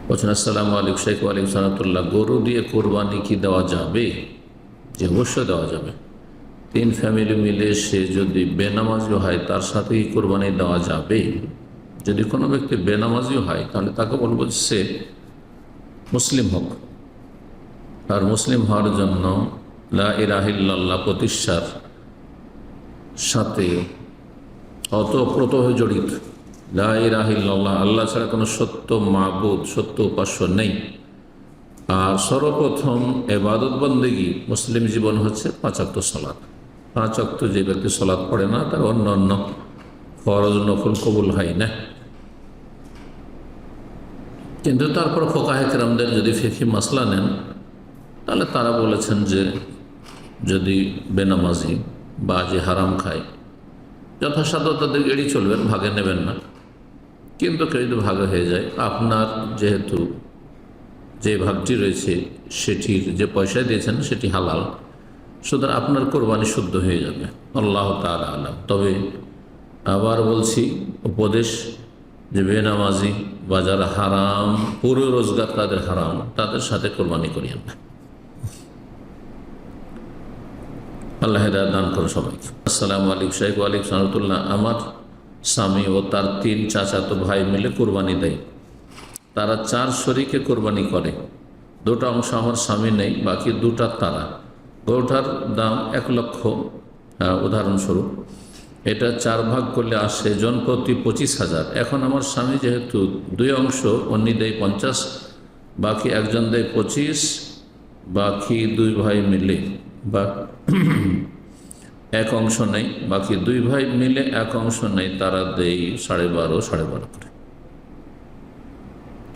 বলছেন আসসালামু আলাইকুম শেখ ওয়ালাইকুম সালাতুল্লাহ, গরু দিয়ে কোরবানি কি দেওয়া যাবে? যে অবশ্যই দেওয়া যাবে। তিন ফ্যামিলি মিলে সে যদি বেনামাজিও হয় তার সাথে কি কোরবানি দেওয়া যাবে? যদি কোনো ব্যক্তি বেনামাজিও হয় তাহলে তাকে বলবো সে মুসলিম হোক, আর মুসলিম হওয়ার জন্য লা ইলাহা ইল্লাল্লাহ প্রতিষ্ঠার সাথে অতপ্রতভাবে জড়িত। লা ইলাহা ইল্লাল্লাহ, আল্লাহ ছাড়া কোনো সত্য মাবুদ, সত্য উপাস্য নেই। আর সর্বপ্রথম ইবাদত বন্দেগী মুসলিম জীবন হচ্ছে 5 ওয়াক্ত সালাত। 5 ওয়াক্ত যে ব্যক্তি সালাত পড়ে না তার অন্য অন্য ফরজ নফল কবুল হয় না। কিন্তু তারপর ফুকাহে কেরামদের যদি ফিকহি মাসলা নেন তাহলে তারা বলেছেন যে যদি বেনামাজি বা যে হারাম খায় যথাসাধ্য তাদের এড়িয়ে চলবেন, ভাগে নেবেন না। কিন্তু কেউ যদি ভাগে হয়ে যায়, আপনার যেহেতু যে ভাগটি রয়েছে সেটির যে পয়সা দিয়েছেন সেটি হালাল, সুতরাং আপনার কোরবানি শুদ্ধ হয়ে যাবে। আল্লাহ তাআলা আলাম। তবে আবার বলছি, উপদেশ যে বেনামাজি বা যারা হারাম পুরো রোজগার তাদের হারাম, তাদের সাথে কোরবানি করিয়েন না। আল্লাহ হেদায়েত দান করুন সবাইকে। আসসালামু আলাইকুম শেখ ওয়ালাইকুম সালাতুল্লাহ, আমার স্বামী ও তার 3 চাচাতো ভাই মিলে কোরবানি দেয়। তারা 4 শরীকে কোরবানি করে। 2টা অংশ আমার স্বামী নেই, বাকি 2টা তারা। গরুটার দাম 1 লক্ষ, উদাহরণস্বরূপ। এটা 4 ভাগ করলে আসে জন প্রতি 25,000। এখন আমার স্বামী যেহেতু 2 অংশ, অন্য দেয় 50, বাকি একজন দেয় 25, বাকি 2 ভাই মিলে বা 1 অংশ নেই, বাকি 2 ভাই মিলে 1 অংশ নেই, তারা দেয় 12.5 করে।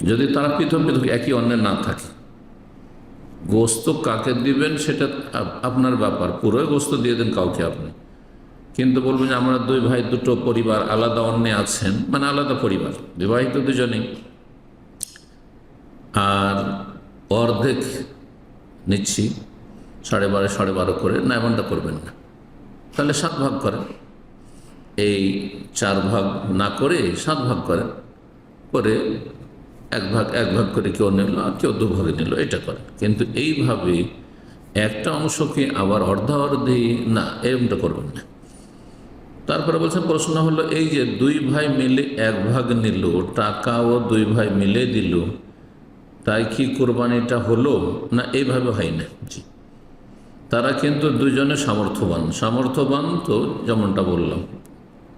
যদি তারা পৃথক পৃথক একই অন্যের না থাকে, গোস্ত কাকে দিবেন সেটা আপনার ব্যাপার, পুরোই গোস্ত দিয়ে দেন কাউকে আপনি। কিন্তু বলবেন যে আমরা 2 ভাই 2টো পরিবার আলাদা অন্যে আছেন, মানে আলাদা পরিবার, বিবাহিত দুজনেই, আর অর্ধেক নিচ্ছি 12.5 করে, না এমনটা করবেন না। তাহলে 7 ভাগ করেন, এই 4 ভাগ না করে 7 ভাগ করেন, করে 1 ভাগ করে কেউ নিল আর কেউ 2 ভাগে নিল, এটা করে। কিন্তু এইভাবে একটা অংশকে আবার অর্ধাঅর্ধি না, এরকমটা করবেন না। তারপরে বলছেন, প্রশ্ন হলো এই যে 2 ভাই মিলে 1 ভাগ নিল, টাকাও 2 ভাই মিলে দিল, তাই কি কোরবানিটা হলো না? এইভাবে হয় না। জি, তারা কিন্তু দুজনে সামর্থ্যবান। তো যেমনটা বললাম,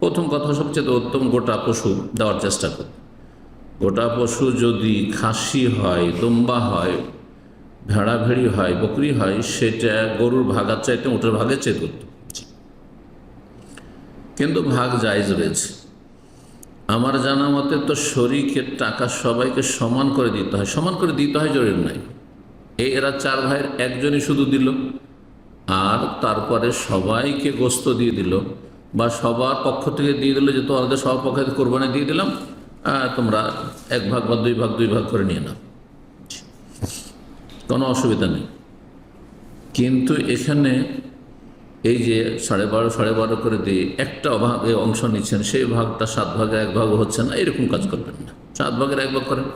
প্রথম কথা সবচেয়ে উত্তম গোটা পশু দেওয়ার চেষ্টা করুন। গোটা পশু যদি খাসি হয়, দুম্বা হয়, ভেড়া ভেড়ি হয়, বকরি হয়, সেটা গরুর ভাগার চাইতে উটের ভাগের চেয়ে উত্তম। কিন্তু ভাগ জায়েজ রয়েছে। আমার জানা মতে তো শরীকের টাকা সবাইকে সমান করে দিতে হয়। সমান করে দিতে হয় জরুরি নাই। এরা 4 ভাইয়ের একজনই শুধু দিল, আর তারপরে সবাইকে গোস্ত দিয়ে দিল, বা সবার পক্ষ থেকে দিয়ে দিল যে তোমাদের সবার পক্ষ থেকে কোরবানি দিয়ে দিলাম, তোমরা 1 ভাগ বা 2 ভাগ করে নিয়ে নাও, কোনো অসুবিধা নেই। কিন্তু এখানে এই যে 12.5 করে দিয়ে একটা ভাগে অংশ নিচ্ছেন, সেই ভাগটা 7 ভাগে 1 ভাগ হচ্ছে না, এরকম কাজ করবেন না। 7 ভাগের 1 ভাগ করেন,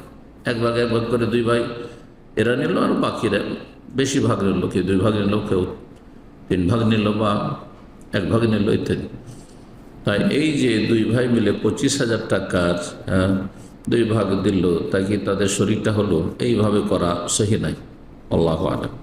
1 ভাগে 1 ভাগ করে 2 ভাই এরা নিল, আর বাকিরা বেশি ভাগ নিল, কেউ 2 ভাগ নিল, কেউ 3 ভাগ নিল, বা 1 ভাগ নিল, ইত্যাদি। তাই এই যে 2 ভাই মিলে 25,000 টাকার 2 ভাগ দিল, তাই কি তাদের শরীরটা হলো, এইভাবে করা সহি নাই। আল্লাহু আ'লাম।